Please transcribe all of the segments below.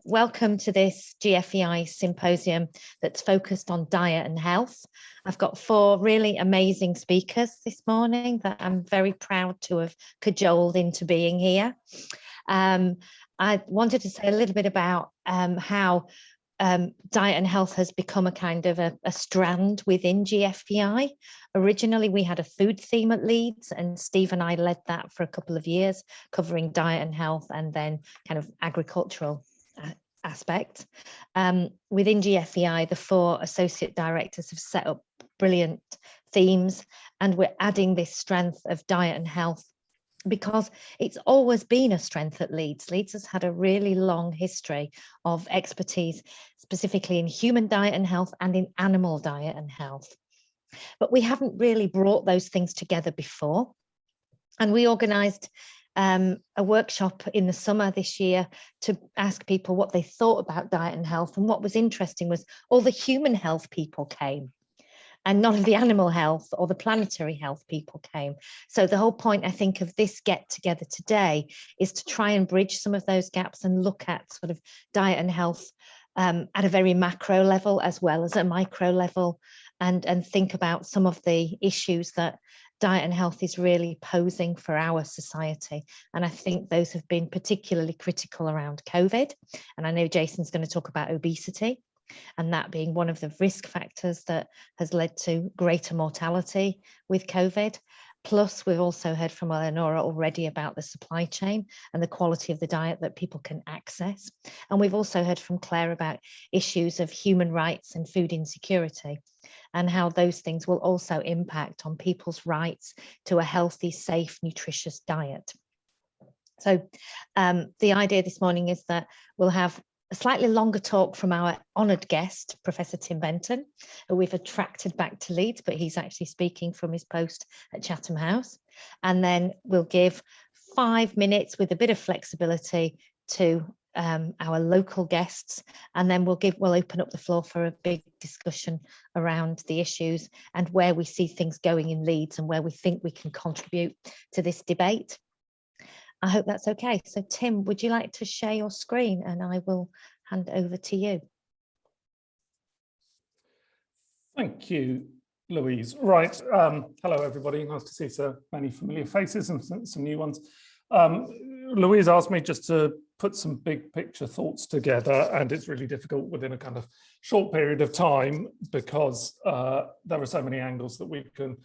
Welcome to this GFEI symposium that's focused on diet and health. I've got 4 really amazing speakers this morning that I'm very proud to have cajoled into being here. I wanted to say a little bit about how diet and health has become a kind of a strand within GFEI. Originally, we had a food theme at Leeds, and Steve and I led that for a couple of years, covering diet and health and then kind of agricultural aspect. Within GFEI, the 4 associate directors have set up brilliant themes, and we're adding this strength of diet and health because it's always been a strength at Leeds. Leeds has had a really long history of expertise, specifically in human diet and health and in animal diet and health. But we haven't really brought those things together before. And we organised a workshop in the summer this year to ask people what they thought about diet and health. And what was interesting was all the human health people came, and none of the animal health or the planetary health people came. So the whole point, I think, of this get together today is to try and bridge some of those gaps and look at sort of diet and health at a very macro level as well as a micro level, and think about some of the issues that diet and health is really posing for our society. And I think those have been particularly critical around COVID. And I know Jason's going to talk about obesity, and that being one of the risk factors that has led to greater mortality with COVID. Plus, we've also heard from Eleonora already about the supply chain and the quality of the diet that people can access. And we've also heard from Claire about issues of human rights and food insecurity, and how those things will also impact on people's rights to a healthy, safe, nutritious diet. So the idea this morning is that we'll have a slightly longer talk from our honoured guest, Professor Tim Benton, who we've attracted back to Leeds, but he's actually speaking from his post at Chatham House. And then we'll give 5 minutes with a bit of flexibility to our local guests, and then we'll open up the floor for a big discussion around the issues and where we see things going in Leeds and where we think we can contribute to this debate. I hope that's okay. So Tim, would you like to share your screen, and I will hand over to you. Thank you, Louise. Right. Hello, everybody. Nice to see so many familiar faces and some new ones. Louise asked me just to put some big picture thoughts together, and it's really difficult within a kind of short period of time because there are so many angles that we can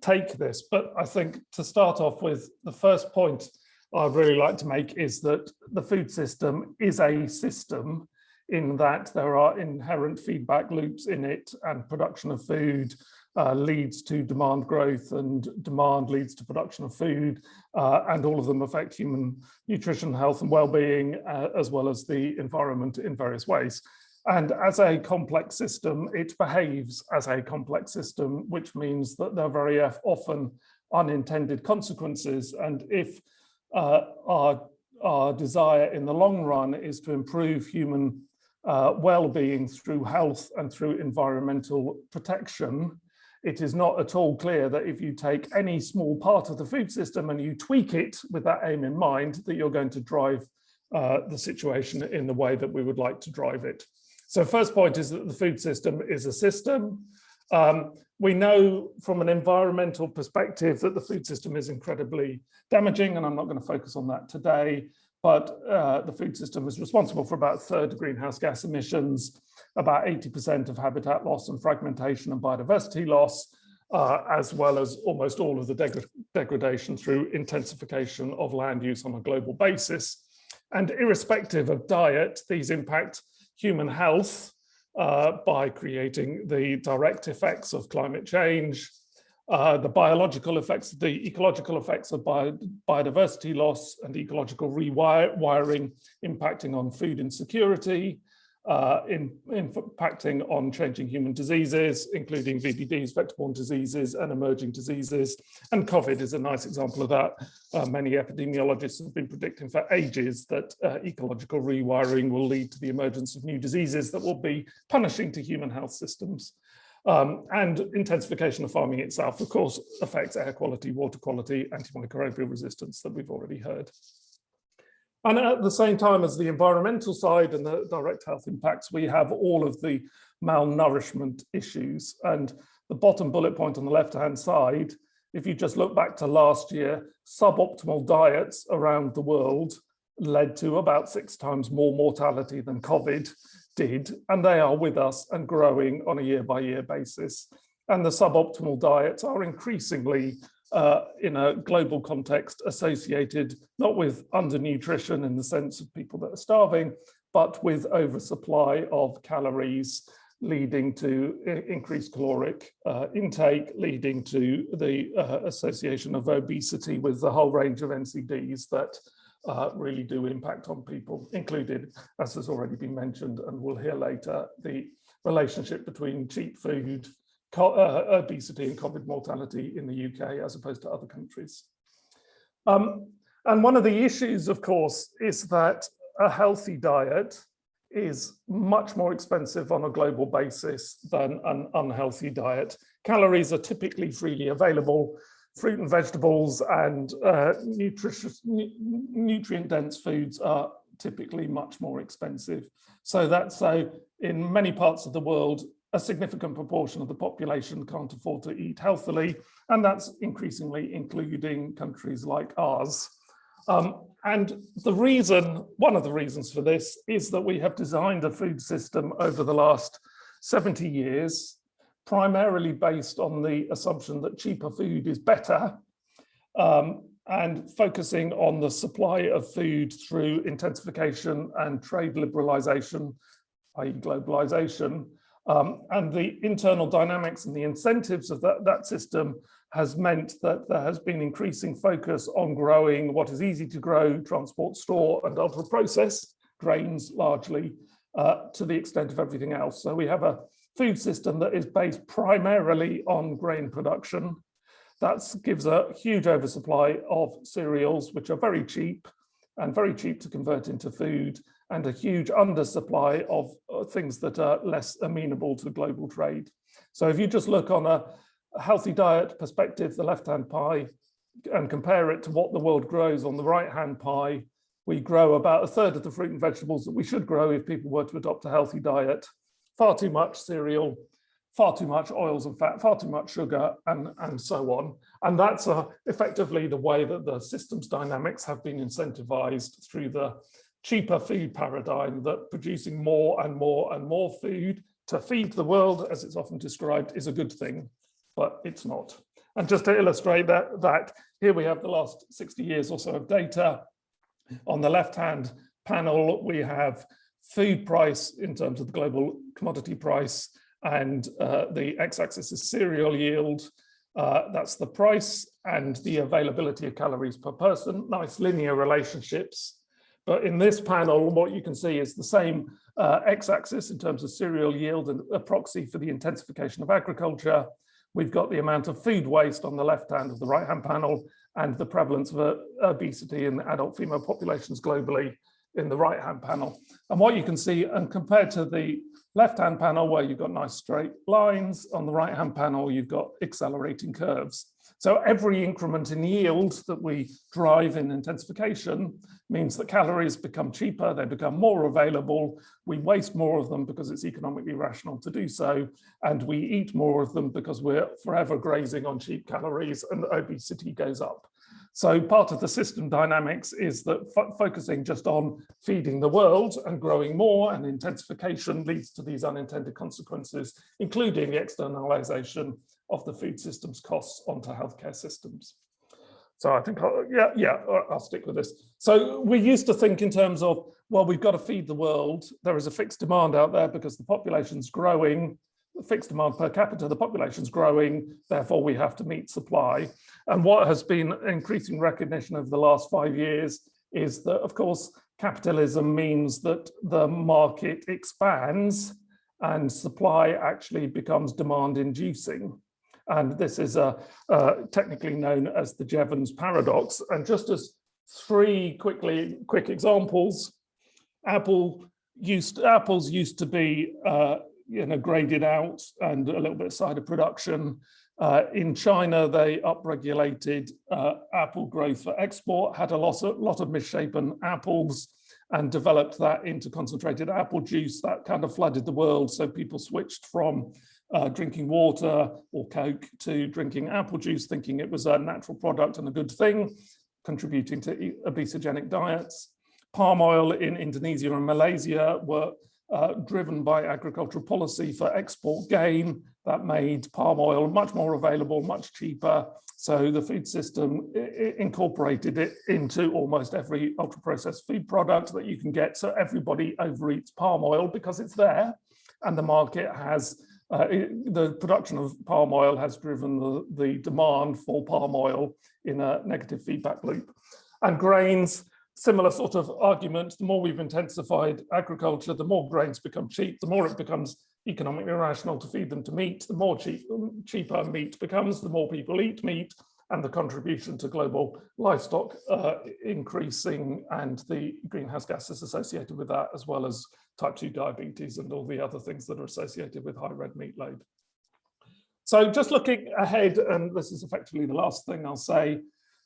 take this. But I think to start off with, the first point I'd really like to make is that the food system is a system in that there are inherent feedback loops in it, and production of food leads to demand growth, and demand leads to production of food, and all of them affect human nutrition, health and well-being, as well as the environment in various ways. And as a complex system, it behaves as a complex system, which means that there are very often unintended consequences. And if our desire in the long run is to improve human well-being through health and through environmental protection, it is not at all clear that if you take any small part of the food system and you tweak it with that aim in mind, that you're going to drive the situation in the way that we would like to drive it. So first point is that the food system is a system. We know from an environmental perspective that the food system is incredibly damaging, and I'm not going to focus on that today, but the food system is responsible for about 1/3 of greenhouse gas emissions, about 80% of habitat loss and fragmentation and biodiversity loss, as well as almost all of the degradation through intensification of land use on a global basis. And irrespective of diet, these impact human health by creating the direct effects of climate change, the biological effects, the ecological effects of biodiversity loss and ecological rewiring, impacting on food insecurity, impacting on changing human diseases, including VBDs, vector-borne diseases, and emerging diseases. And COVID is a nice example of that. Many epidemiologists have been predicting for ages that ecological rewiring will lead to the emergence of new diseases that will be punishing to human health systems. And intensification of farming itself, of course, affects air quality, water quality, antimicrobial resistance that we've already heard. And at the same time as the environmental side and the direct health impacts, we have all of the malnourishment issues. And the bottom bullet point on the left-hand side, if you just look back to last year, suboptimal diets around the world led to about 6 times more mortality than COVID did, and they are with us and growing on a year-by-year basis. And the suboptimal diets are increasingly in a global context associated not with undernutrition in the sense of people that are starving, but with oversupply of calories, leading to increased caloric intake, leading to the association of obesity with the whole range of NCDs that really do impact on people, included, as has already been mentioned, and we'll hear later, the relationship between cheap food, obesity and COVID mortality in the UK as opposed to other countries. And one of the issues, of course, is that a healthy diet is much more expensive on a global basis than an unhealthy diet. Calories are typically freely available. Fruit and vegetables and nutrient-dense foods are typically much more expensive. So in many parts of the world, a significant proportion of the population can't afford to eat healthily, and that's increasingly including countries like ours. And one of the reasons for this is that we have designed a food system over the last 70 years, primarily based on the assumption that cheaper food is better, and focusing on the supply of food through intensification and trade liberalization, i.e. globalization. And the internal dynamics and the incentives of that system has meant that there has been increasing focus on growing what is easy to grow, transport, store, and ultra process, grains largely, to the extent of everything else. So we have a food system that is based primarily on grain production. That gives a huge oversupply of cereals, which are very cheap to convert into food, and a huge undersupply of things that are less amenable to global trade. So if you just look on a healthy diet perspective, the left-hand pie, and compare it to what the world grows on the right-hand pie, we grow about 1/3 of the fruit and vegetables that we should grow if people were to adopt a healthy diet. Far too much cereal, far too much oils and fat, far too much sugar, and so on. And that's effectively the way that the systems dynamics have been incentivized through the cheaper food paradigm, that producing more and more and more food to feed the world, as it's often described, is a good thing, but it's not. And just to illustrate that here we have the last 60 years or so of data. On the left-hand panel, we have food price in terms of the global commodity price, and the x-axis is cereal yield. That's the price and the availability of calories per person, nice linear relationships. But in this panel, what you can see is the same x-axis in terms of cereal yield, and a proxy for the intensification of agriculture. We've got the amount of food waste on the left hand of the right-hand panel, and the prevalence of obesity in adult female populations globally in the right-hand panel. And what you can see, and compared to the left-hand panel where you've got nice straight lines, on the right-hand panel, you've got accelerating curves. So every increment in yield that we drive in intensification means that calories become cheaper, they become more available, we waste more of them because it's economically rational to do so, and we eat more of them because we're forever grazing on cheap calories, and obesity goes up. So part of the system dynamics is that focusing just on feeding the world and growing more, and intensification leads to these unintended consequences, including the externalization of the food system's costs onto healthcare systems. So I think, I'll stick with this. So we used to think in terms of, well, we've got to feed the world. There is a fixed demand out there because the population's growing, fixed demand per capita, the population's growing, therefore we have to meet supply. And what has been increasing recognition over the last 5 years is that, of course, capitalism means that the market expands and supply actually becomes demand inducing. And this is technically known as the Jevons paradox. And just as 3 quick examples, apples used to be graded out and a little bit of cider production. In China, they upregulated apple growth for export, had a lot of misshapen apples, and developed that into concentrated apple juice. That kind of flooded the world, so people switched from drinking water or Coke to drinking apple juice, thinking it was a natural product and a good thing, contributing to obesogenic diets. Palm oil in Indonesia and Malaysia were driven by agricultural policy for export gain that made palm oil much more available, much cheaper. So the food system incorporated it into almost every ultra-processed food product that you can get. So everybody overeats palm oil because it's there, and the market has, the production of palm oil has driven the demand for palm oil in a negative feedback loop. And grains, similar sort of argument. The more we've intensified agriculture, the more grains become cheap, the more it becomes economically rational to feed them to meat, the more cheaper meat becomes, the more people eat meat, and the contribution to global livestock increasing, and the greenhouse gases associated with that, as well as type 2 diabetes and all the other things that are associated with high red meat load. So just looking ahead, and this is effectively the last thing I'll say,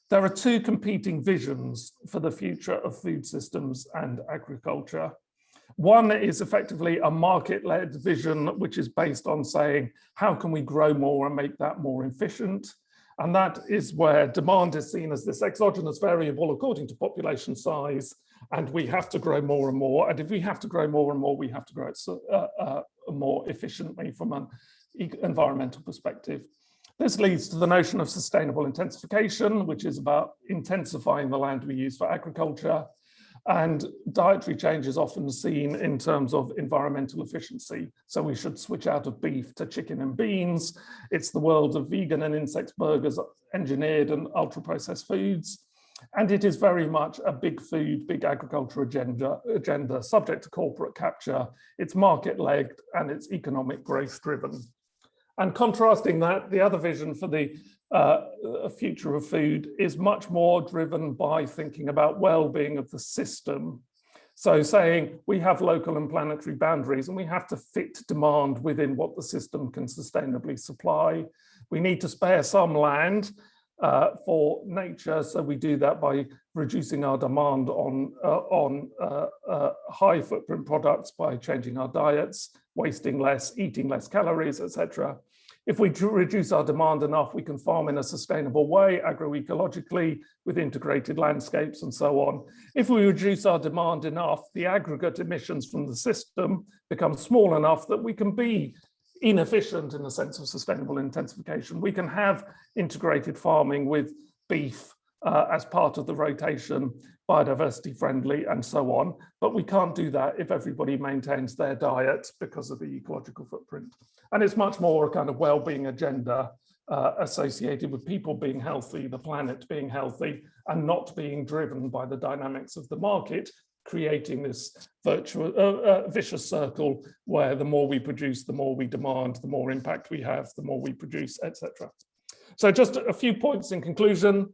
there are two competing visions for the future of food systems and agriculture. One is effectively a market-led vision, which is based on saying, how can we grow more and make that more efficient? And that is where demand is seen as this exogenous variable according to population size, and we have to grow more and more. And if we have to grow more and more, we have to grow it more efficiently from an environmental perspective. This leads to the notion of sustainable intensification, which is about intensifying the land we use for agriculture. And dietary change is often seen in terms of environmental efficiency. So we should switch out of beef to chicken and beans. It's the world of vegan and insect burgers, engineered and ultra-processed foods. And it is very much a big food, big agriculture agenda subject to corporate capture. It's market-led and it's economic growth driven. And contrasting that, the other vision for the future of food is much more driven by thinking about well-being of the system. So saying we have local and planetary boundaries and we have to fit demand within what the system can sustainably supply. We need to spare some land for nature, so we do that by reducing our demand on high footprint products by changing our diets, wasting less, eating less calories, etc. If we reduce our demand enough, we can farm in a sustainable way, agroecologically, with integrated landscapes and so on. If we reduce our demand enough, the aggregate emissions from the system become small enough that we can be inefficient in the sense of sustainable intensification. We can have integrated farming with beef as part of the rotation, biodiversity friendly and so on, but we can't do that if everybody maintains their diet because of the ecological footprint. And it's much more a kind of well-being agenda associated with people being healthy, the planet being healthy, and not being driven by the dynamics of the market, creating this vicious circle where the more we produce, the more we demand, the more impact we have, the more we produce, etc. So just a few points in conclusion.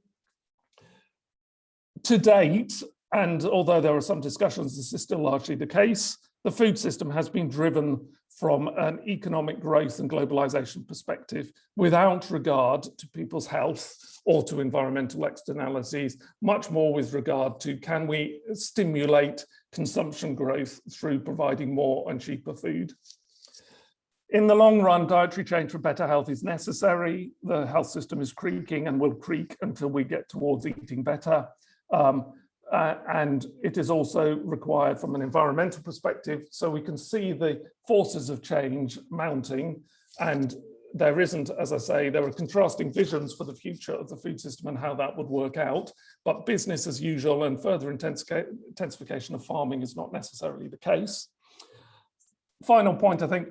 To date, and although there are some discussions, this is still largely the case, the food system has been driven from an economic growth and globalization perspective without regard to people's health or to environmental externalities, much more with regard to can we stimulate consumption growth through providing more and cheaper food. In the long run, dietary change for better health is necessary. The health system is creaking and will creak until we get towards eating better. And it is also required from an environmental perspective, so we can see the forces of change mounting, and there isn't, as I say, there are contrasting visions for the future of the food system and how that would work out, but business as usual and further intensification of farming is not necessarily the case. Final point, I think,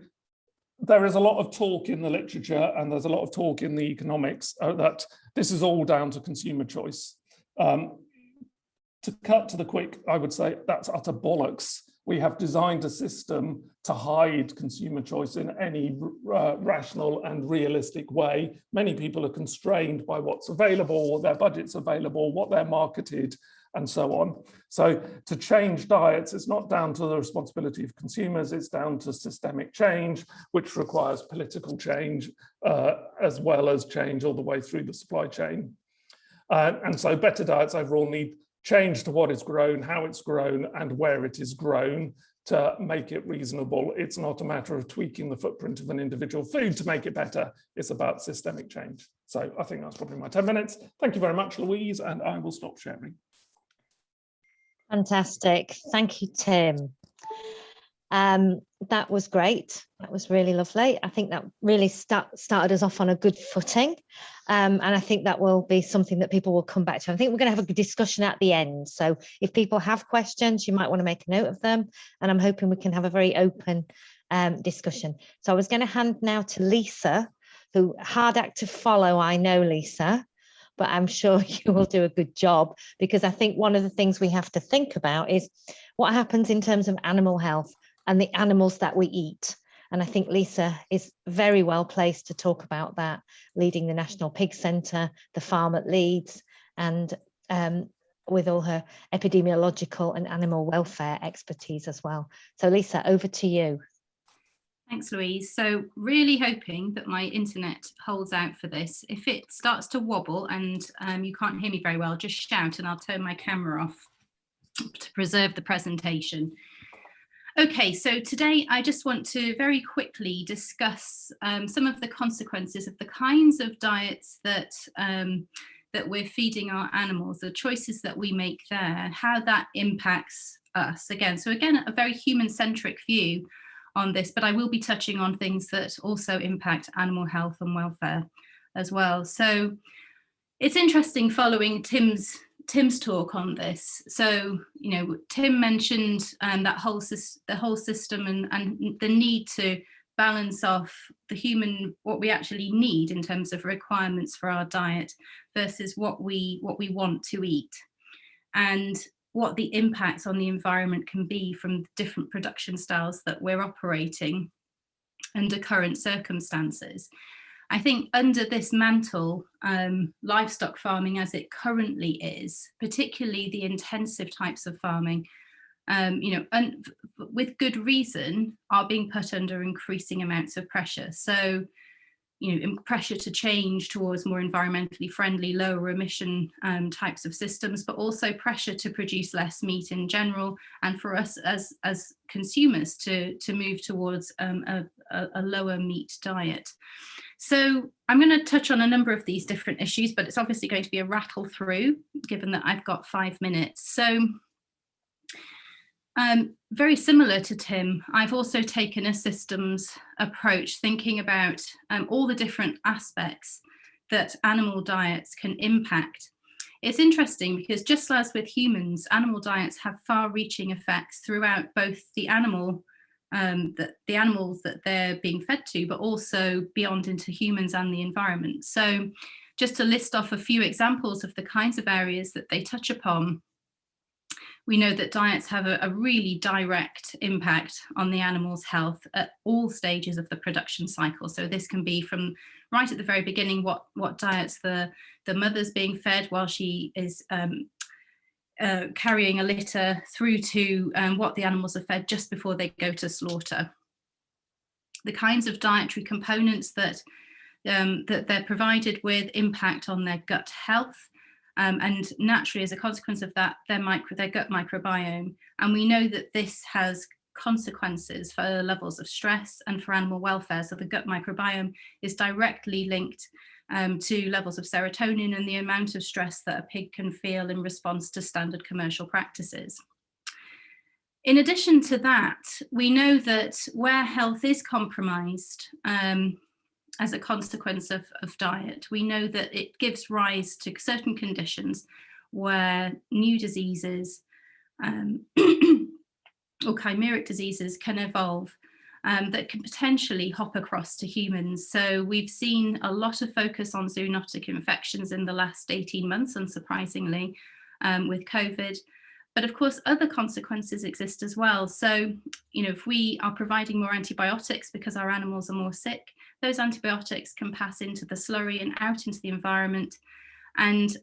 there is a lot of talk in the literature and there's a lot of talk in the economics that this is all down to consumer choice. To cut to the quick, I would say that's utter bollocks. We have designed a system to hide consumer choice in any rational and realistic way. Many people are constrained by what's available, what their budget's available, what they're marketed, and so on. So to change diets, it's not down to the responsibility of consumers, it's down to systemic change, which requires political change, as well as change all the way through the supply chain. And so better diets overall need change to what is grown, how it's grown, and where it is grown to make it reasonable. It's not a matter of tweaking the footprint of an individual food to make it better. It's about systemic change. So I think that's probably my 10 minutes. Thank you very much, Louise, and I will stop sharing. Fantastic. Thank you, Tim. That was great. That was really lovely. I think that really started us off on a good footing. And I think that will be something that people will come back to. I think we're going to have a discussion at the end. So if people have questions, you might want to make a note of them. And I'm hoping we can have a very open discussion. So I was going to hand now to Lisa, who hard act to follow. I know, Lisa, but I'm sure you will do a good job, because I think one of the things we have to think about is what happens in terms of animal health and the animals that we eat. And I think Lisa is very well placed to talk about that, leading the National Pig Centre, the farm at Leeds, and with all her epidemiological and animal welfare expertise as well. So Lisa, over to you. Thanks, Louise. So really hoping that my internet holds out for this. If it starts to wobble and you can't hear me very well, just shout and I'll turn my camera off to preserve the presentation. Okay, so today I just want to very quickly discuss some of the consequences of the kinds of diets that that we're feeding our animals, the choices that we make there, how that impacts us. So again, a very human-centric view on this, but I will be touching on things that also impact animal health and welfare as well. So it's interesting following Tim's talk on this. So, you know, Tim mentioned that the whole system and the need to balance off what we actually need in terms of requirements for our diet versus what we want to eat, and what the impacts on the environment can be from different production styles that we're operating under current circumstances. I think under this mantle, livestock farming as it currently is, particularly the intensive types of farming, with good reason, are being put under increasing amounts of pressure. So, you know, pressure to change towards more environmentally friendly, lower emission types of systems, but also pressure to produce less meat in general, and for us as consumers to move towards a lower meat diet. So I'm going to touch on a number of these different issues, but it's obviously going to be a rattle through, given that I've got 5 minutes. So very similar to Tim, I've also taken a systems approach, thinking about all the different aspects that animal diets can impact. It's interesting because just as with humans, animal diets have far-reaching effects throughout both the animals that they're being fed to, but also beyond into humans and the environment. So just to list off a few examples of the kinds of areas that they touch upon, we know that diets have a really direct impact on the animal's health at all stages of the production cycle. So this can be from right at the very beginning, what diets the mother's being fed while she is carrying a litter, through to what the animals are fed just before they go to slaughter. The kinds of dietary components that they're provided with impact on their gut health. And naturally, as a consequence of that, their gut microbiome. And we know that this has consequences for levels of stress and for animal welfare. So the gut microbiome is directly linked to levels of serotonin and the amount of stress that a pig can feel in response to standard commercial practices. In addition to that, we know that where health is compromised, as a consequence of diet, we know that it gives rise to certain conditions where new diseases or chimeric diseases can evolve that can potentially hop across to humans. So we've seen a lot of focus on zoonotic infections in the last 18 months, unsurprisingly, with COVID. But of course, other consequences exist as well. So, you know, if we are providing more antibiotics because our animals are more sick, those antibiotics can pass into the slurry and out into the environment. And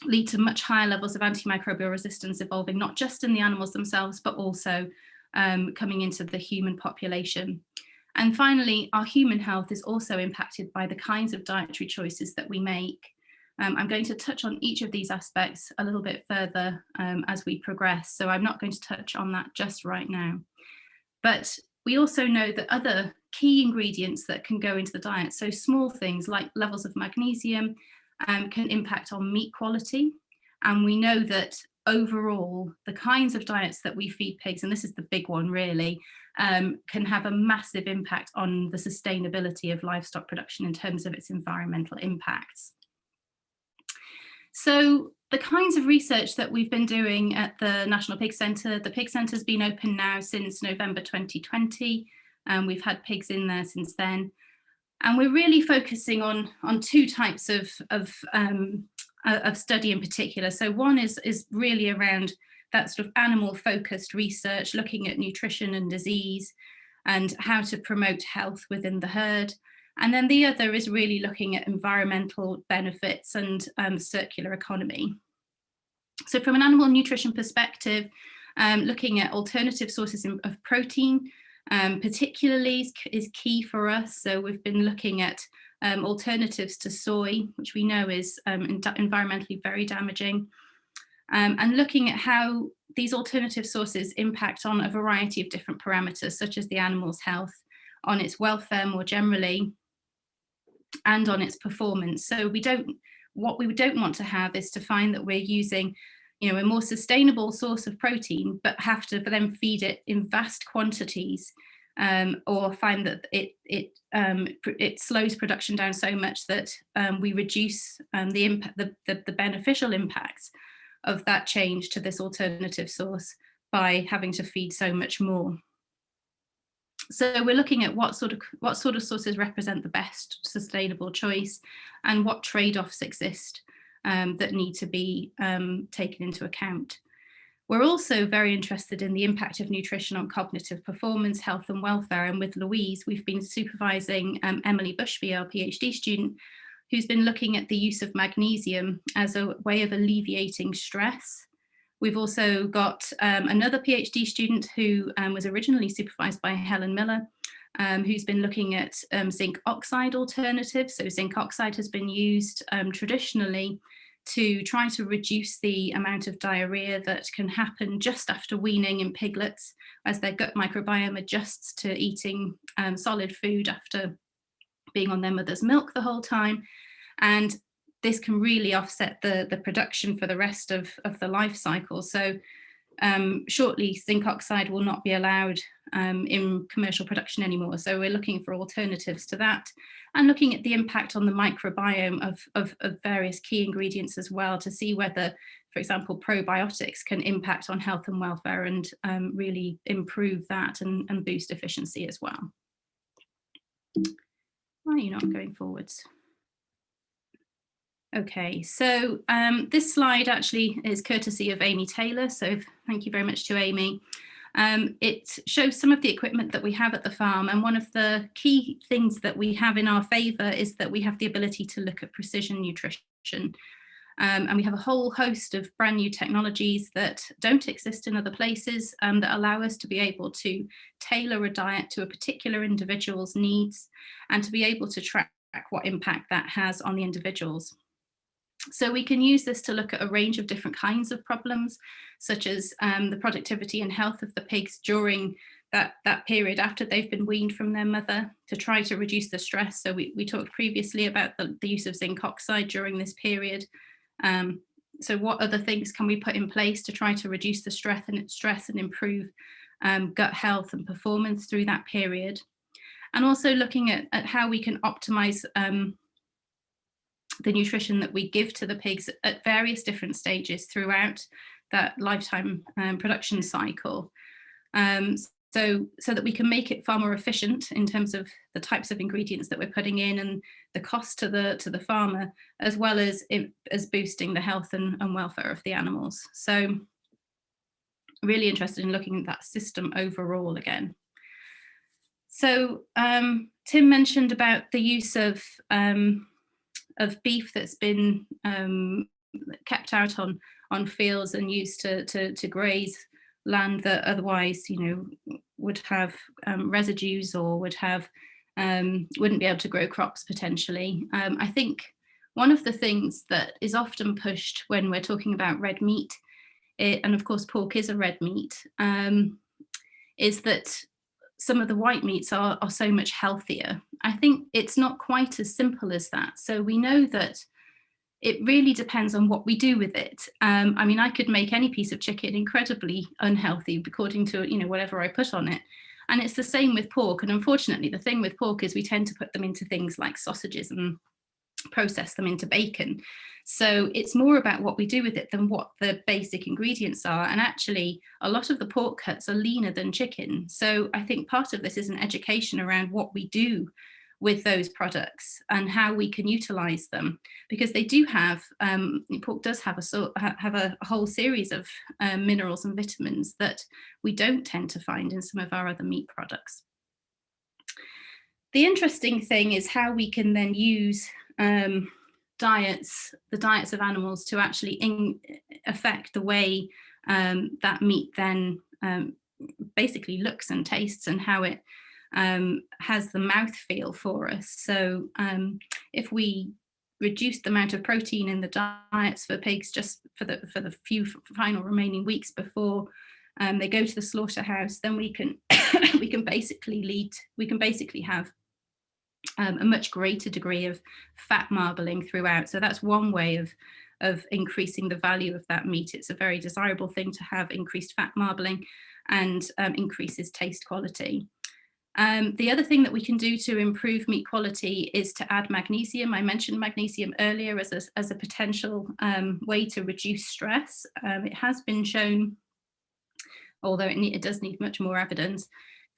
lead to much higher levels of antimicrobial resistance evolving, not just in the animals themselves, but also coming into the human population. And finally, our human health is also impacted by the kinds of dietary choices that we make. I'm going to touch on each of these aspects a little bit further as we progress, so I'm not going to touch on that just right now. But we also know that other key ingredients that can go into the diet, so small things like levels of magnesium, can impact on meat quality. And we know that overall, the kinds of diets that we feed pigs, and this is the big one really, can have a massive impact on the sustainability of livestock production in terms of its environmental impacts. So the kinds of research that we've been doing at the National Pig Centre, the Pig Centre has been open now since November 2020, and we've had pigs in there since then. And we're really focusing on two types of study in particular. So one is really around that sort of animal focused research, looking at nutrition and disease and how to promote health within the herd. And then the other is really looking at environmental benefits and circular economy. So from an animal nutrition perspective, looking at alternative sources of protein, particularly is key for us. So we've been looking at alternatives to soy, which we know is environmentally very damaging, and looking at how these alternative sources impact on a variety of different parameters, such as the animal's health, on its welfare more generally, and on its performance. So what we don't want to have is to find that we're using, you know, a more sustainable source of protein, but have to then feed it in vast quantities, or find that it slows production down so much that we reduce the impact, the beneficial impacts of that change to this alternative source by having to feed so much more. So we're looking at what sort of sources represent the best sustainable choice, and what trade-offs exist that need to be taken into account. We're also very interested in the impact of nutrition on cognitive performance, health and welfare. And with Louise, we've been supervising Emily Bushby, our PhD student, who's been looking at the use of magnesium as a way of alleviating stress. We've also got another PhD student who was originally supervised by Helen Miller, who's been looking at zinc oxide alternatives. So zinc oxide has been used traditionally to try to reduce the amount of diarrhea that can happen just after weaning in piglets, as their gut microbiome adjusts to eating solid food after being on their mother's milk the whole time. And this can really offset the production for the rest of the life cycle. So shortly, zinc oxide will not be allowed in commercial production anymore. So we're looking for alternatives to that, and looking at the impact on the microbiome of various key ingredients as well, to see whether, for example, probiotics can impact on health and welfare and really improve that and boost efficiency as well. Why are you not going forwards? Okay, so this slide actually is courtesy of Amy Taylor, so thank you very much to Amy. It shows some of the equipment that we have at the farm, and one of the key things that we have in our favour is that we have the ability to look at precision nutrition. And we have a whole host of brand new technologies that don't exist in other places, that allow us to be able to tailor a diet to a particular individual's needs, and to be able to track what impact that has on the individuals. So we can use this to look at a range of different kinds of problems, such as the productivity and health of the pigs during that period after they've been weaned from their mother, to try to reduce the stress. So we talked previously about the use of zinc oxide during this period. So what other things can we put in place to try to reduce the stress and improve gut health and performance through that period? And also looking at how we can optimize the nutrition that we give to the pigs at various different stages throughout that lifetime production cycle, so that we can make it far more efficient in terms of the types of ingredients that we're putting in and the cost to the farmer, as well as boosting the health and welfare of the animals. So really interested in looking at that system overall again. So Tim mentioned about the use of beef that's been kept out on fields and used to graze land that otherwise, would have residues or wouldn't be able to grow crops potentially. I think one of the things that is often pushed when we're talking about red meat, and of course pork is a red meat, is that some of the white meats are so much healthier. I think it's not quite as simple as that. So we know that it really depends on what we do with it. I mean, I could make any piece of chicken incredibly unhealthy according to, whatever I put on it. And it's the same with pork. And unfortunately, the thing with pork is we tend to put them into things like sausages and process them into bacon. So it's more about what we do with it than what the basic ingredients are. And actually, a lot of the pork cuts are leaner than chicken. So I think part of this is an education around what we do with those products and how we can utilize them, because they do have, pork does have a whole series of minerals and vitamins that we don't tend to find in some of our other meat products. The interesting thing is how we can then use the diets of animals to actually affect the way that meat then basically looks and tastes, and how it has the mouthfeel for us. So if we reduce the amount of protein in the diets for pigs just for the few final remaining weeks before they go to the slaughterhouse, then we can basically have a much greater degree of fat marbling throughout. So that's one way of increasing the value of that meat. It's a very desirable thing to have increased fat marbling, and increases taste quality. The other thing that we can do to improve meat quality is to add magnesium. I mentioned magnesium earlier as a potential way to reduce stress. It has been shown, although it does need much more evidence,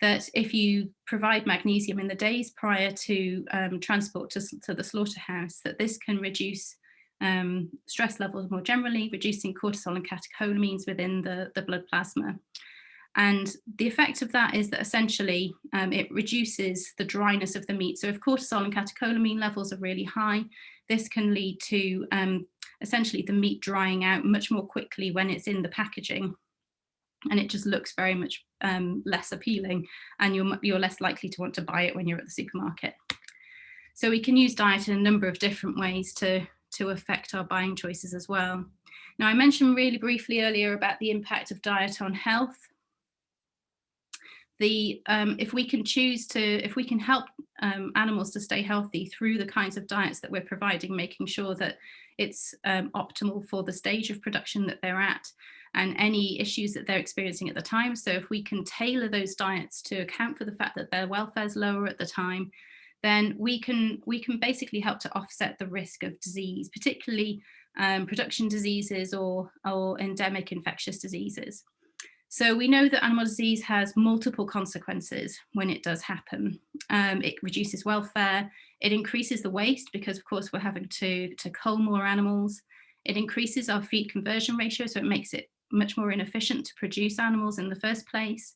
that if you provide magnesium in the days prior to transport to the slaughterhouse, that this can reduce stress levels more generally, reducing cortisol and catecholamines within the blood plasma. And the effect of that is that essentially it reduces the dryness of the meat. So if cortisol and catecholamine levels are really high, this can lead to essentially the meat drying out much more quickly when it's in the packaging. And it just looks very much less appealing, and you're less likely to want to buy it when you're at the supermarket. So we can use diet in a number of different ways to affect our buying choices as well. Now, I mentioned really briefly earlier about the impact of diet on health. If we can help animals to stay healthy through the kinds of diets that we're providing, making sure that it's optimal for the stage of production that they're at and any issues that they're experiencing at the time. So if we can tailor those diets to account for the fact that their welfare is lower at the time, then we can basically help to offset the risk of disease, particularly production diseases or endemic infectious diseases. So we know that animal disease has multiple consequences when it does happen. It reduces welfare, it increases the waste because of course we're having to cull more animals. It increases our feed conversion ratio, so it makes it much more inefficient to produce animals in the first place.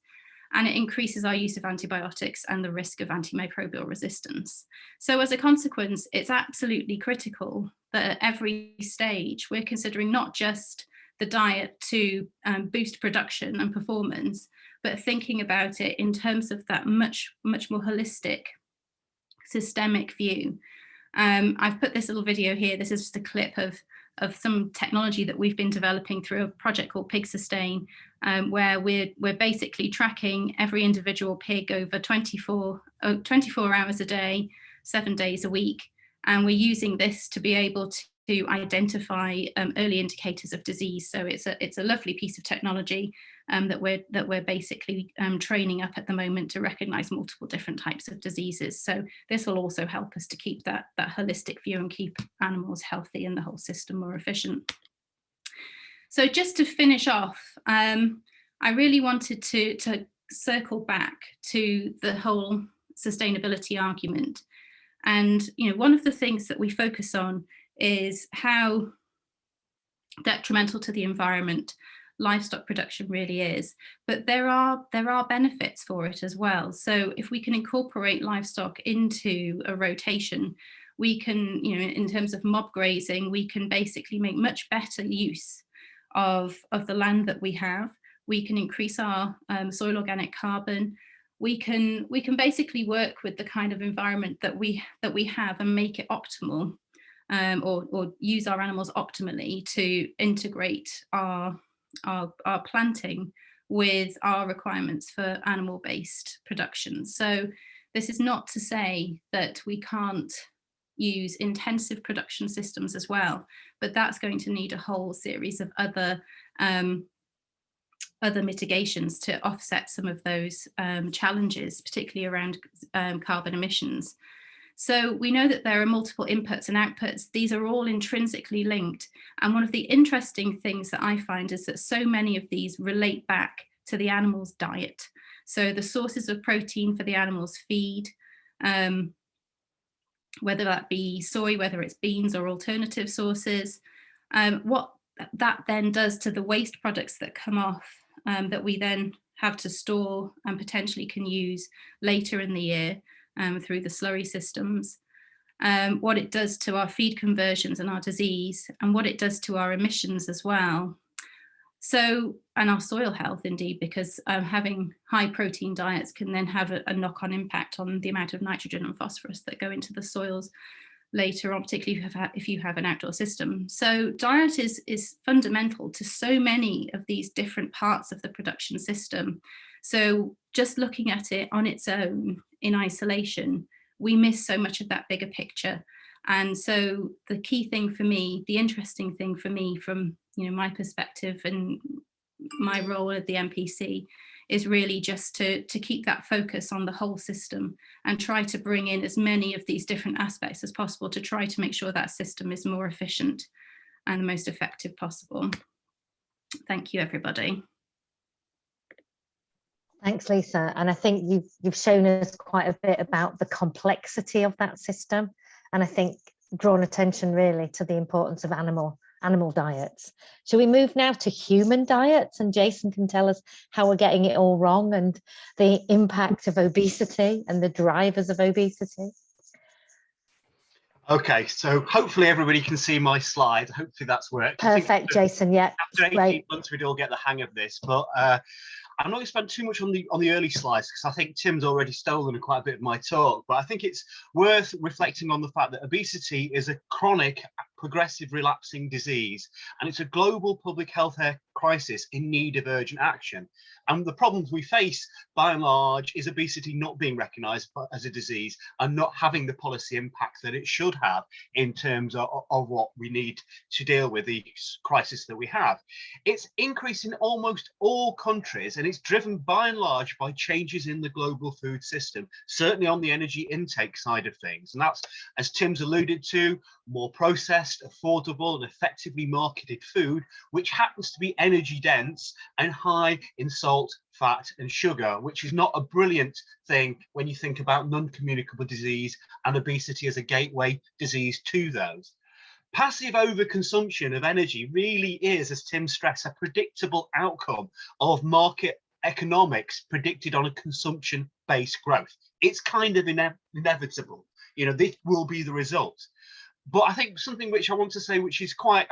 And it increases our use of antibiotics and the risk of antimicrobial resistance. So as a consequence, it's absolutely critical that at every stage we're considering not just the diet to boost production and performance, but thinking about it in terms of that much more holistic, systemic view. I've put this little video here. This is just a clip of some technology that we've been developing through a project called Pig Sustain, where we're basically tracking every individual pig over 24 hours a day, 7 days a week. And we're using this to be able to identify early indicators of disease. So it's a lovely piece of technology that we're basically training up at the moment to recognize multiple different types of diseases. So this will also help us to keep that holistic view and keep animals healthy and the whole system more efficient. So just to finish off, I really wanted to circle back to the whole sustainability argument. And one of the things that we focus on is how detrimental to the environment livestock production really is, but there are benefits for it as well. So if we can incorporate livestock into a rotation, we can, you know, in terms of mob grazing, we can basically make much better use of the land that we have. We can increase our soil organic carbon. We can basically work with the kind of environment that we have and make it optimal, or use our animals optimally to integrate our planting with our requirements for animal-based production. So this is not to say that we can't use intensive production systems as well, but that's going to need a whole series of other mitigations to offset some of those challenges, particularly around carbon emissions. So we know that there are multiple inputs and outputs. These are all intrinsically linked. And one of the interesting things that I find is that so many of these relate back to the animal's diet. So the sources of protein for the animal's feed, whether that be soy, whether it's beans or alternative sources, what that then does to the waste products that come off, that we then have to store and potentially can use later in the year through the slurry systems, what it does to our feed conversions and our disease, and what it does to our emissions as well. So, and our soil health indeed, because having high protein diets can then have a knock-on impact on the amount of nitrogen and phosphorus that go into the soils later on, particularly if you have an outdoor system. So diet is fundamental to so many of these different parts of the production system. So just looking at it on its own in isolation, we miss so much of that bigger picture. And so the key thing for me, the interesting thing for me from, you know, my perspective and my role at the MPC is really just to keep that focus on the whole system and try to bring in as many of these different aspects as possible to try to make sure that system is more efficient and the most effective possible. Thank you, everybody. Thanks, Lisa. And I think you've shown us quite a bit about the complexity of that system. And I think drawn attention really to the importance of animal diets. Shall we move now to human diets? And Jason can tell us how we're getting it all wrong and the impact of obesity and the drivers of obesity. Okay, so hopefully everybody can see my slide. Hopefully that's worked. Perfect, Jason. Yeah, after 18 great. months, we'd all get the hang of this. But I'm not going to spend too much on the early slides because I think Tim's already stolen quite a bit of my talk. But I think it's worth reflecting on the fact that obesity is a chronic, progressive, relapsing disease, and it's a global public health crisis in need of urgent action. And the problems we face, by and large, is obesity not being recognised as a disease and not having the policy impact that it should have in terms of what we need to deal with the crisis that we have. It's increasing in almost all countries, and it's driven by and large by changes in the global food system, certainly on the energy intake side of things. And that's, as Tim's alluded to, more processed, affordable and effectively marketed food, which happens to be energy dense and high in salt, fat and sugar, which is not a brilliant thing when you think about non-communicable disease and obesity as a gateway disease to those. Passive overconsumption of energy really is, as Tim stressed, a predictable outcome of market economics predicted on a consumption-based growth. It's kind of inevitable. You know, this will be the result. But I think something which I want to say, which is quite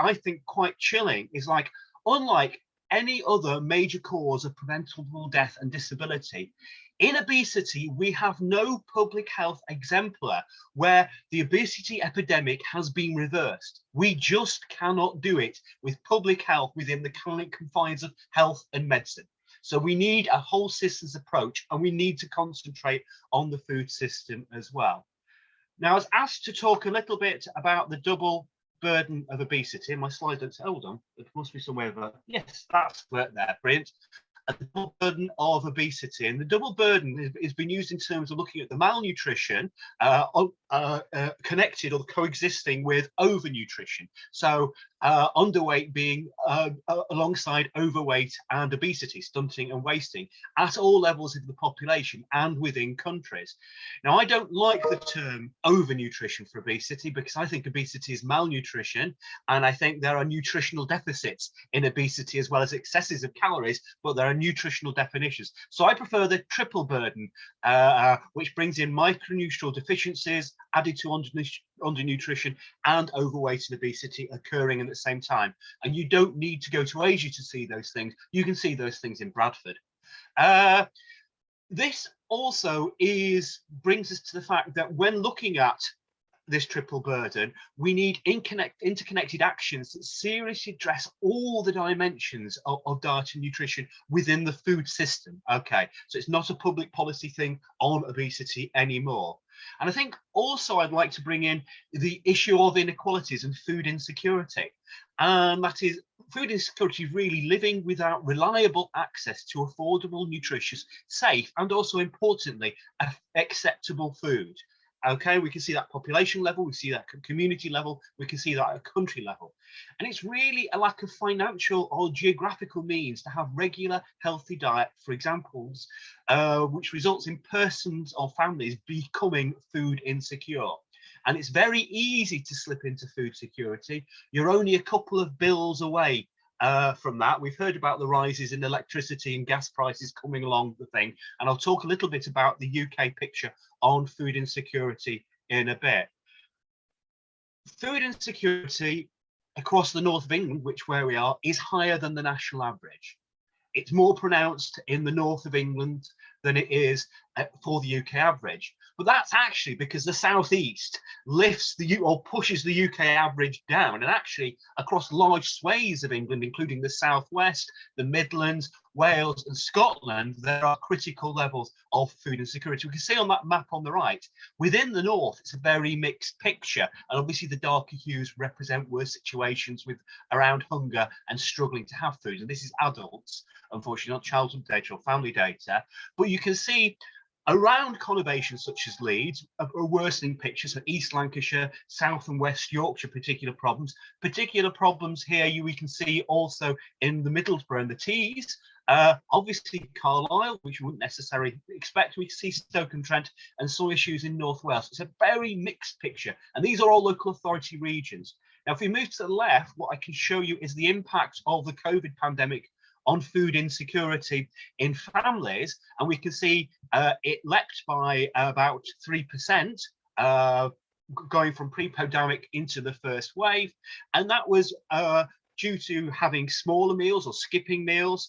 chilling, is like, unlike any other major cause of preventable death and disability, in obesity, we have no public health exemplar where the obesity epidemic has been reversed. We just cannot do it with public health within the current confines of health and medicine. So we need a whole systems approach, and we need to concentrate on the food system as well. Now, I was asked to talk a little bit about the double burden of obesity. My slide don't say, hold on, it must be somewhere over. Yes, that's there, brilliant. The double burden of obesity, and the double burden has been used in terms of looking at the malnutrition connected or coexisting with overnutrition. So underweight being alongside overweight and obesity, stunting and wasting at all levels of the population and within countries. Now, I don't like the term overnutrition for obesity because I think obesity is malnutrition, and I think there are nutritional deficits in obesity as well as excesses of calories, but there are nutritional definitions. So I prefer the triple burden, which brings in micronutrient deficiencies added to undernutrition and overweight and obesity occurring at the same time. And you don't need to go to Asia to see those things. You can see those things in Bradford. This also brings us to the fact that when looking at this triple burden, we need interconnected actions that seriously address all the dimensions of diet and nutrition within the food system. Okay, so it's not a public policy thing on obesity anymore. And I think also I'd like to bring in the issue of inequalities and food insecurity. And that is, food insecurity is really living without reliable access to affordable, nutritious, safe, and also importantly, acceptable food. Okay, we can see that population level, we see that community level, we can see that at country level. And it's really a lack of financial or geographical means to have regular, healthy diet, for examples, which results in persons or families becoming food insecure. And it's very easy to slip into food security. You're only a couple of bills away from that. We've heard about the rises in electricity and gas prices coming along the thing, and I'll talk a little bit about the UK picture on food insecurity in a bit. Food insecurity across the north of England, where we are, is higher than the national average. It's more pronounced in the north of England than it is for the UK average. But that's actually because the southeast lifts or pushes the UK average down. And actually across large swathes of England, including the southwest, the Midlands, Wales and Scotland, there are critical levels of food insecurity. We can see on that map on the right, within the north, it's a very mixed picture. And obviously the darker hues represent worse situations around hunger and struggling to have food. And this is adults, unfortunately, not childhood data or family data. But you can see around conurbations such as Leeds, a worsening picture. So East Lancashire, South and West Yorkshire, particular problems. Particular problems here we can see also in the Middlesbrough and the Tees. Obviously Carlisle, which you wouldn't necessarily expect. We see Stoke-on-Trent and some issues in North Wales. It's a very mixed picture. And these are all local authority regions. Now, if we move to the left, what I can show you is the impact of the COVID pandemic on food insecurity in families, and we can see it leapt by about 3%, going from pre-pandemic into the first wave, and that was due to having smaller meals or skipping meals,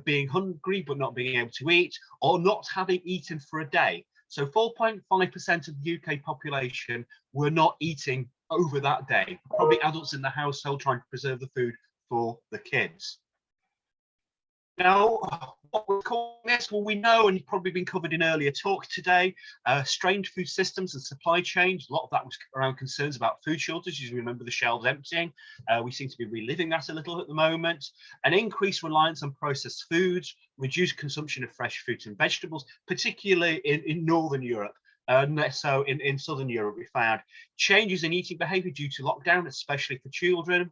being hungry but not being able to eat, or not having eaten for a day. So 4.5% of the UK population were not eating over that day, probably adults in the household trying to preserve the food for the kids. Now, what we're calling this, well, we know, and probably been covered in earlier talk today, strained food systems and supply chains. A lot of that was around concerns about food shortages. You remember the shelves emptying. We seem to be reliving that a little at the moment. An increased reliance on processed foods, reduced consumption of fresh fruits and vegetables, particularly in Northern Europe. So in Southern Europe, we found changes in eating behaviour due to lockdown, especially for children.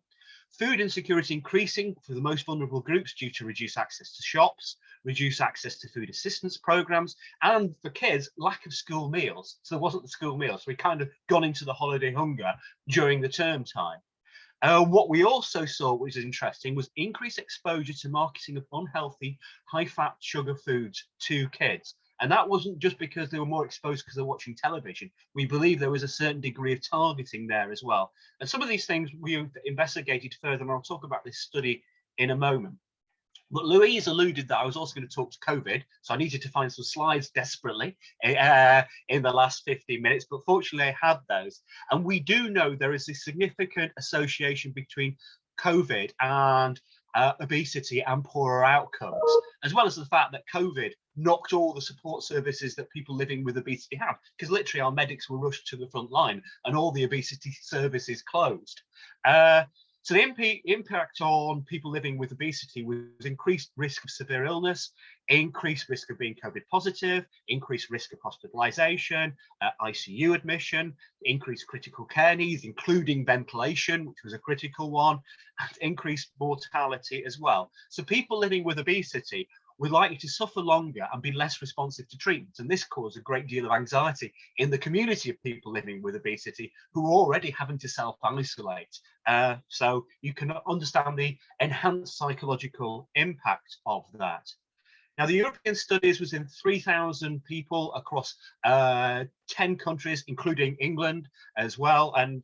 Food insecurity increasing for the most vulnerable groups due to reduced access to shops, reduced access to food assistance programs, and for kids, lack of school meals. So there wasn't the school meals. So we kind of gone into the holiday hunger during the term time. What we also saw, which is interesting, was increased exposure to marketing of unhealthy, high-fat sugar foods to kids. And that wasn't just because they were more exposed because they're watching television. We believe there was a certain degree of targeting there as well. And some of these things we investigated further, and I'll talk about this study in a moment. But Louise alluded that I was also going to talk to COVID, so I needed to find some slides desperately in the last 15 minutes, but fortunately I had those. And we do know there is a significant association between COVID and obesity and poorer outcomes, as well as the fact that COVID knocked all the support services that people living with obesity have, because literally our medics were rushed to the front line and all the obesity services closed. So the impact on people living with obesity was increased risk of severe illness, increased risk of being COVID positive, increased risk of hospitalization, ICU admission, increased critical care needs, including ventilation, which was a critical one, and increased mortality as well. So people living with obesity were likely to suffer longer and be less responsive to treatment. And this caused a great deal of anxiety in the community of people living with obesity who were already having to self-isolate. So you can understand the enhanced psychological impact of that. Now, the European studies was in 3,000 people across 10 countries, including England as well. And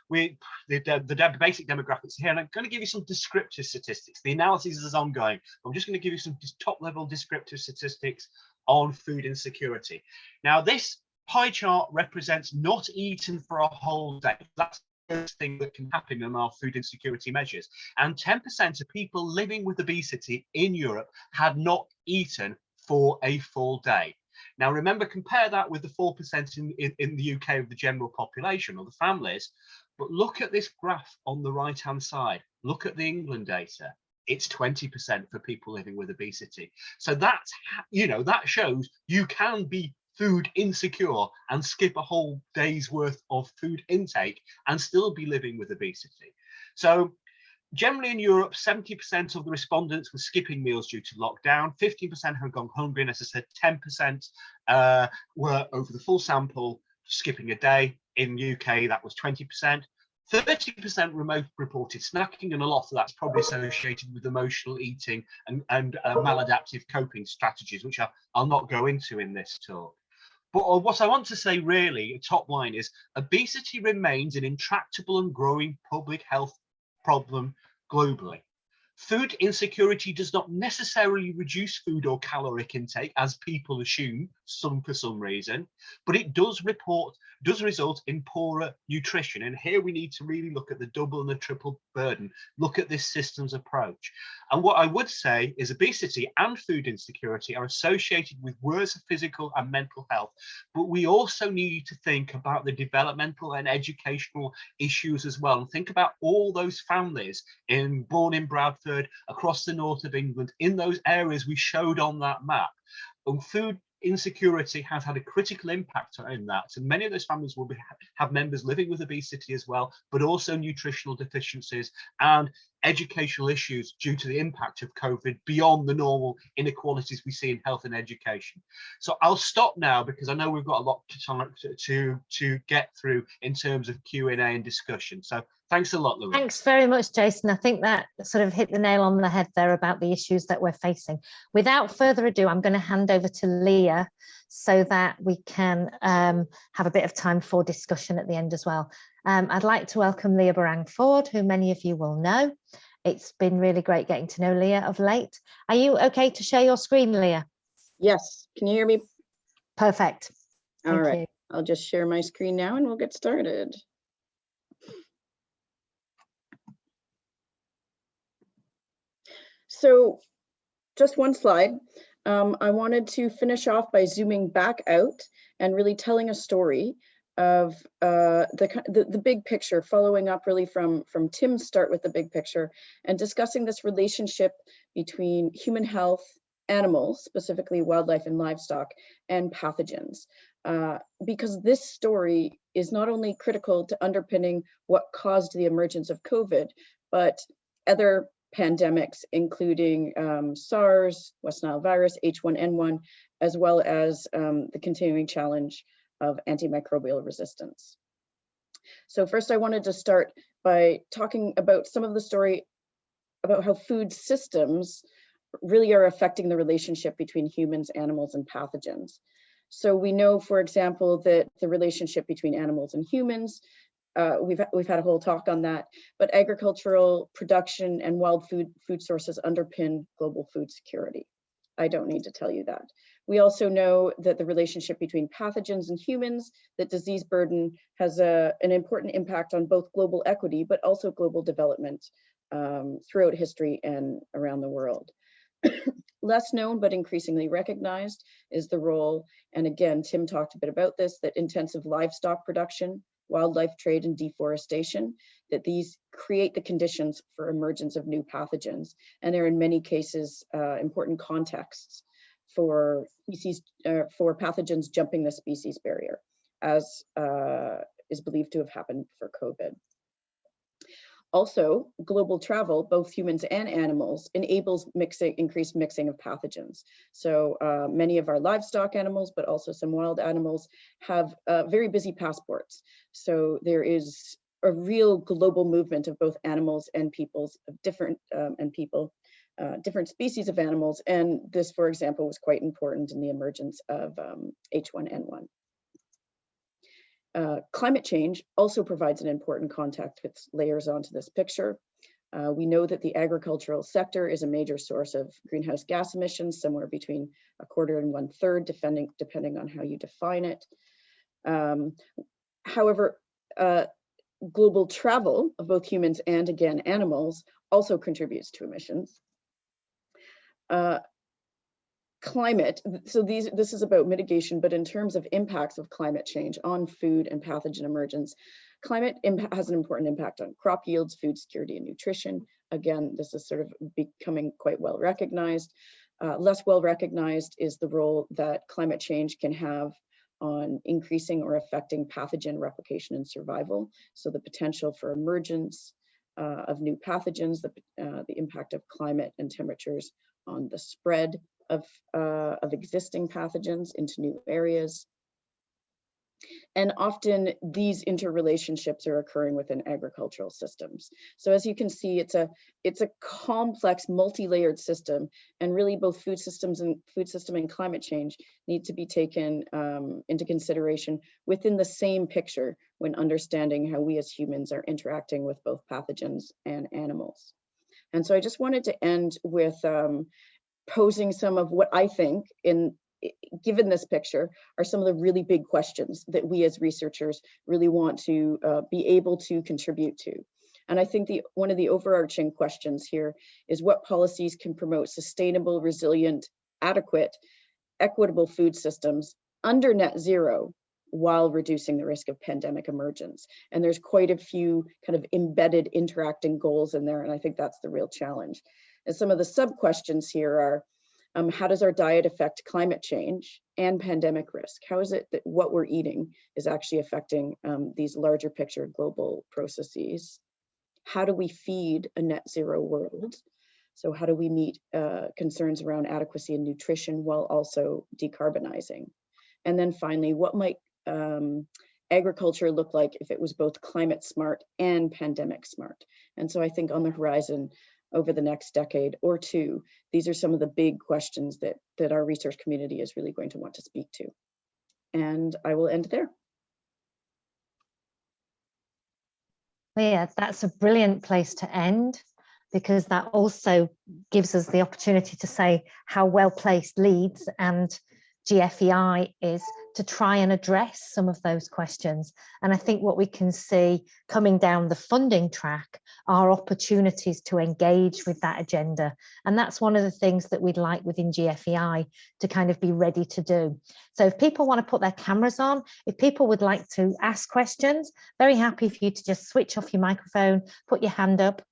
the basic demographics here, and I'm going to give you some descriptive statistics. The analysis is ongoing. I'm just going to give you some top-level descriptive statistics on food insecurity. Now, this pie chart represents not eaten for a whole day. That's the first thing that can happen in our food insecurity measures. And 10% of people living with obesity in Europe had not eaten for a full day. Now, remember, compare that with the 4% in the UK of the general population or the families. But look at this graph on the right-hand side. Look at the England data. It's 20% for people living with obesity. So that's, that shows you can be food insecure and skip a whole day's worth of food intake and still be living with obesity. So generally in Europe, 70% of the respondents were skipping meals due to lockdown, 15% had gone hungry, and as I said, 10% were over the full sample skipping a day. In UK, that was 20%. 30% reported snacking, and a lot of that's probably associated with emotional eating and maladaptive coping strategies, which I'll not go into in this talk. But what I want to say really, top line, is obesity remains an intractable and growing public health problem globally. Food insecurity does not necessarily reduce food or caloric intake, as people assume, for some reason, but it does result in poorer nutrition. And here we need to really look at the double and the triple burden, look at this systems approach. And what I would say is obesity and food insecurity are associated with worse physical and mental health, but we also need to think about the developmental and educational issues as well, and think about all those families born in Bradford, across the north of England, in those areas we showed on that map. And food insecurity has had a critical impact in that. So many of those families will have members living with obesity as well, but also nutritional deficiencies and educational issues due to the impact of COVID beyond the normal inequalities we see in health and education. So I'll stop now because I know we've got a lot to get through in terms of Q&A and discussion. So thanks a lot, Louise. Thanks very much, Jason. I think that sort of hit the nail on the head there about the issues that we're facing. Without further ado, I'm going to hand over to Leah so that we can have a bit of time for discussion at the end as well. I'd like to welcome Leah Barang-Ford, who many of you will know. It's been really great getting to know Leah of late. Are you okay to share your screen, Leah? Yes, can you hear me? Perfect. All right, I'll just share my screen now and we'll get started. So just one slide. I wanted to finish off by zooming back out and really telling a story of the big picture, following up really from Tim's start with the big picture and discussing this relationship between human health, animals, specifically wildlife and livestock, and pathogens. Because this story is not only critical to underpinning what caused the emergence of COVID, but other pandemics, including SARS, West Nile virus, H1N1, as well as the continuing challenge of antimicrobial resistance. So first I wanted to start by talking about some of the story about how food systems really are affecting the relationship between humans, animals, and pathogens. So we know, for example, that the relationship between animals and humans, we've had a whole talk on that, but agricultural production and wild food sources underpin global food security. I don't need to tell you that. We also know that the relationship between pathogens and humans, that disease burden has an important impact on both global equity, but also global development throughout history and around the world. Less known, but increasingly recognized is the role, and again, Tim talked a bit about this, that intensive livestock production, wildlife trade, and deforestation, that these create the conditions for emergence of new pathogens. And they're in many cases important contexts for pathogens jumping the species barrier, as is believed to have happened for COVID. Also, global travel, both humans and animals, enables increased mixing of pathogens. So many of our livestock animals, but also some wild animals, have very busy passports. So there is a real global movement of both animals and peoples, of different and people different species of animals. And this, for example, was quite important in the emergence of H1N1. Climate change also provides an important context which layers onto this picture. We know that the agricultural sector is a major source of greenhouse gas emissions, somewhere between 1/4 and 1/3, depending on how you define it. However, global travel of both humans and, again, animals also contributes to emissions. Climate, so this is about mitigation, but in terms of impacts of climate change on food and pathogen emergence, climate has an important impact on crop yields, food security, and nutrition. Again, this is sort of becoming quite well recognized. Less well recognized is the role that climate change can have on increasing or affecting pathogen replication and survival. So the potential for emergence of new pathogens, the impact of climate and temperatures on the spread of existing pathogens into new areas. And often these interrelationships are occurring within agricultural systems. So as you can see, it's a complex, multi-layered system, and really both food system and climate change need to be taken into consideration within the same picture when understanding how we as humans are interacting with both pathogens and animals. And so I just wanted to end with posing some of what I think, given this picture, are some of the really big questions that we as researchers really want to be able to contribute to. And I think one of the overarching questions here is what policies can promote sustainable, resilient, adequate, equitable food systems under net zero while reducing the risk of pandemic emergence. And there's quite a few kind of embedded interacting goals in there, and I think that's the real challenge. And some of the sub-questions here are, how does our diet affect climate change and pandemic risk? How is it that what we're eating is actually affecting these larger picture global processes? How do we feed a net zero world? So how do we meet concerns around adequacy and nutrition while also decarbonizing? And then finally, what might agriculture look like if it was both climate smart and pandemic smart? And so I think on the horizon, over the next decade or two, these are some of the big questions that our research community is really going to want to speak to. And I will end there. Yeah, that's a brilliant place to end, because that also gives us the opportunity to say how well placed Leeds and GFEI is to try and address some of those questions. And I think what we can see coming down the funding track are opportunities to engage with that agenda. And that's one of the things that we'd like within GFEI to kind of be ready to do. So if people want to put their cameras on, if people would like to ask questions, very happy for you to just switch off your microphone, put your hand up,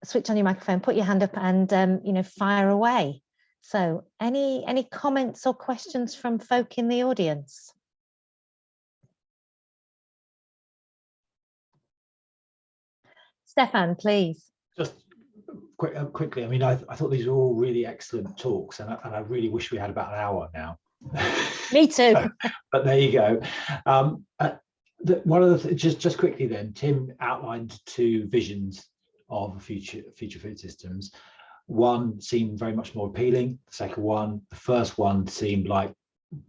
switch on your microphone, put your hand up, and fire away. So any comments or questions from folk in the audience? Stefan, please. Just quickly, I mean, I thought these were all really excellent talks, and I really wish we had about an hour now. Me too. But there you go. One of the just quickly then, Tim outlined two visions of future food systems. One seemed very much more appealing. The first one seemed like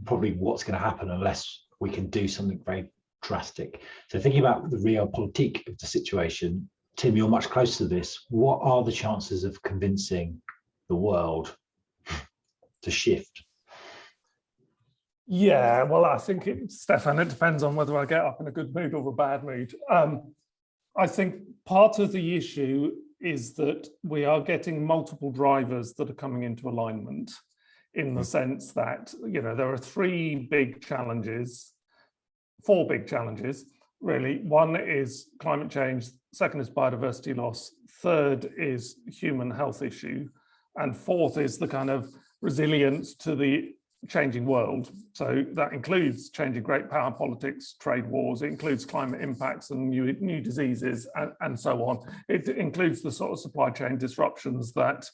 probably what's going to happen unless we can do something very drastic. So thinking about the realpolitik of the situation, Tim, you're much closer to this. What are the chances of convincing the world to shift? Yeah, well, I think, Stefan, it depends on whether I get up in a good mood or a bad mood. I think part of the issue is that we are getting multiple drivers that are coming into alignment, in the sense that, there are four big challenges, really. One is climate change, second is biodiversity loss, third is human health issue, and fourth is the kind of resilience to the changing world. So that includes changing great power politics, trade wars, it includes climate impacts and new diseases, and so on. It includes the sort of supply chain disruptions that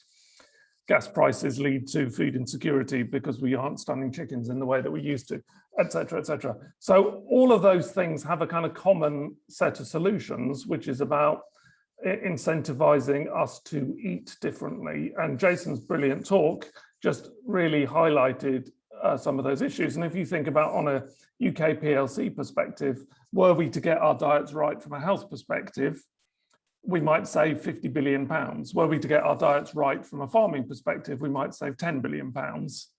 gas prices lead to food insecurity because we aren't stunning chickens in the way that we used to, et cetera, et cetera. So all of those things have a kind of common set of solutions, which is about incentivizing us to eat differently. And Jason's brilliant talk just really highlighted some of those issues. And if you think about on a UK PLC perspective, were we to get our diets right from a health perspective, we might save 50 billion pounds. Were we to get our diets right from a farming perspective, we might save 10 billion pounds.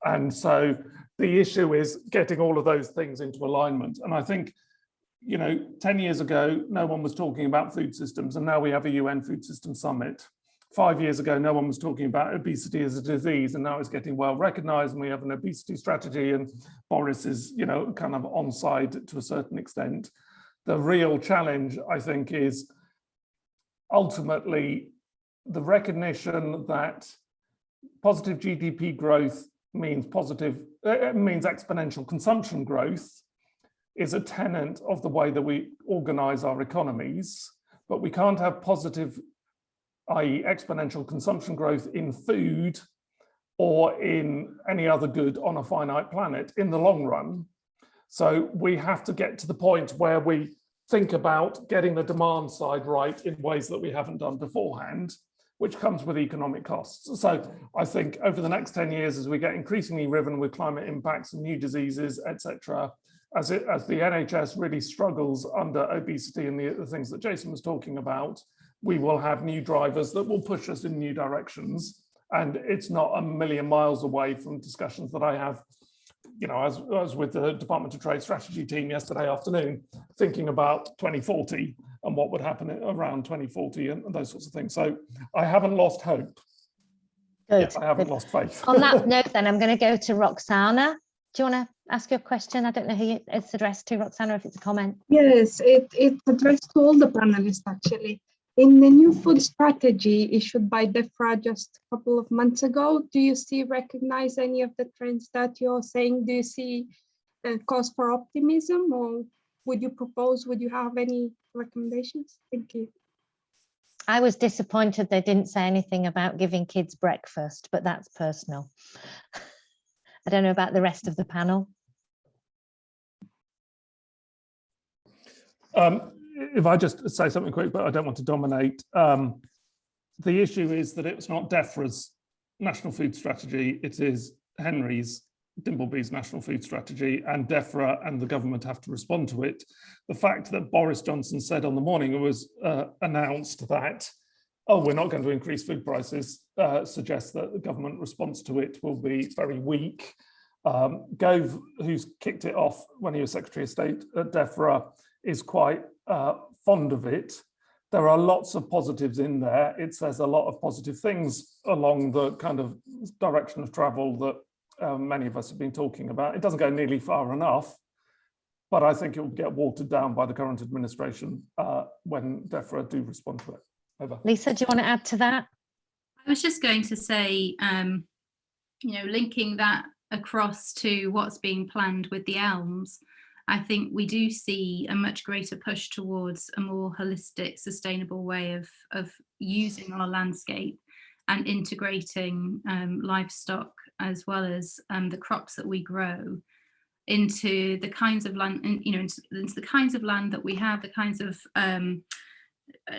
And so the issue is getting all of those things into alignment. And I think, you know, 10 years ago, no one was talking about food systems, and now we have a UN Food System Summit. 5 years ago, no one was talking about obesity as a disease, and now it's getting well recognized, and we have an obesity strategy, and Boris is, you know, kind of on side to a certain extent. The real challenge, I think, is ultimately the recognition that positive GDP growth means exponential consumption growth is a tenet of the way that we organize our economies, but we can't have positive, i.e. exponential consumption growth in food or in any other good on a finite planet in the long run. So we have to get to the point where we think about getting the demand side right in ways that we haven't done beforehand, which comes with economic costs. So I think over the next 10 years, as we get increasingly riven with climate impacts and new diseases, etc., as the NHS really struggles under obesity and the things that Jason was talking about, we will have new drivers that will push us in new directions. And it's not a million miles away from discussions that I have. You know, I was with the Department of Trade strategy team yesterday afternoon, thinking about 2040 and what would happen around 2040 and those sorts of things. So I haven't lost hope. Good. I haven't lost faith. On that note, then I'm going to go to Roxana. Do you want to ask your question? I don't know who it's addressed to, Roxana, if it's a comment. Yes, it's addressed to all the panelists, actually. In the new food strategy issued by DEFRA just a couple of months ago, do you recognize any of the trends that you're saying? Do you see cause for optimism, or would you have any recommendations? Thank you. I was disappointed they didn't say anything about giving kids breakfast, but that's personal. I don't know about the rest of the panel. If I just say something quick, but I don't want to dominate. The issue is that it's not DEFRA's national food strategy, it is Henry's, Dimbleby's national food strategy, and DEFRA and the government have to respond to it. The fact that Boris Johnson said on the morning it was announced that, oh, we're not going to increase food prices, suggests that the government response to it will be very weak. Gove, who's kicked it off when he was Secretary of State at DEFRA, is quite fond of it. There are lots of positives in there. It says a lot of positive things along the kind of direction of travel that many of us have been talking about. It doesn't go nearly far enough, but I think it will get watered down by the current administration when DEFRA do respond to it. Over. Lisa, do you want to add to that? I was just going to say, you know, linking that across to what's being planned with the elms, I think we do see a much greater push towards a more holistic, sustainable way of using our landscape and integrating livestock as well as the crops that we grow into the kinds of land, you know, into the kinds of land that we have, the kinds of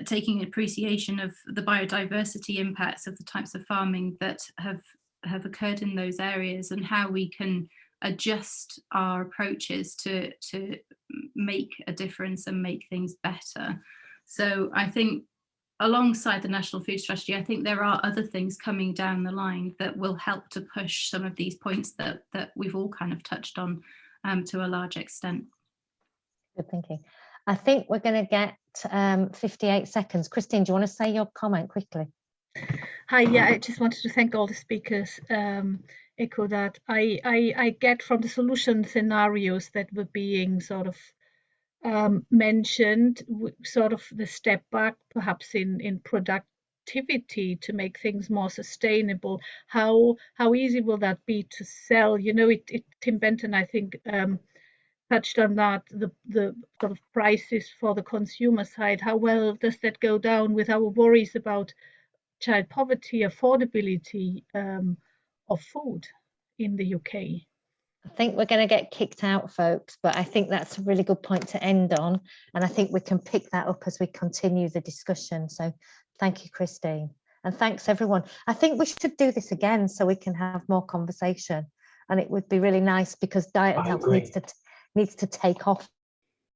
taking appreciation of the biodiversity impacts of the types of farming that have occurred in those areas, and how we can adjust our approaches to make a difference and make things better. So I think alongside the National Food Strategy, I think there are other things coming down the line that will help to push some of these points that we've all kind of touched on to a large extent. Good thinking. I think we're going to get 58 seconds. Christine, do you want to say your comment quickly? Hi, yeah, I just wanted to thank all the speakers. Echo that. I get from the solution scenarios that were being sort of mentioned, sort of the step back perhaps in productivity to make things more sustainable. How easy will that be to sell? You know, Tim Benton, I think, touched on that, the sort of prices for the consumer side. How well does that go down with our worries about child poverty, affordability of food in the UK? I think we're going to get kicked out, folks, but I think that's a really good point to end on. And I think we can pick that up as we continue the discussion. So thank you, Christine. And thanks, everyone. I think we should do this again so we can have more conversation. And it would be really nice because diet and I health agree. needs to take off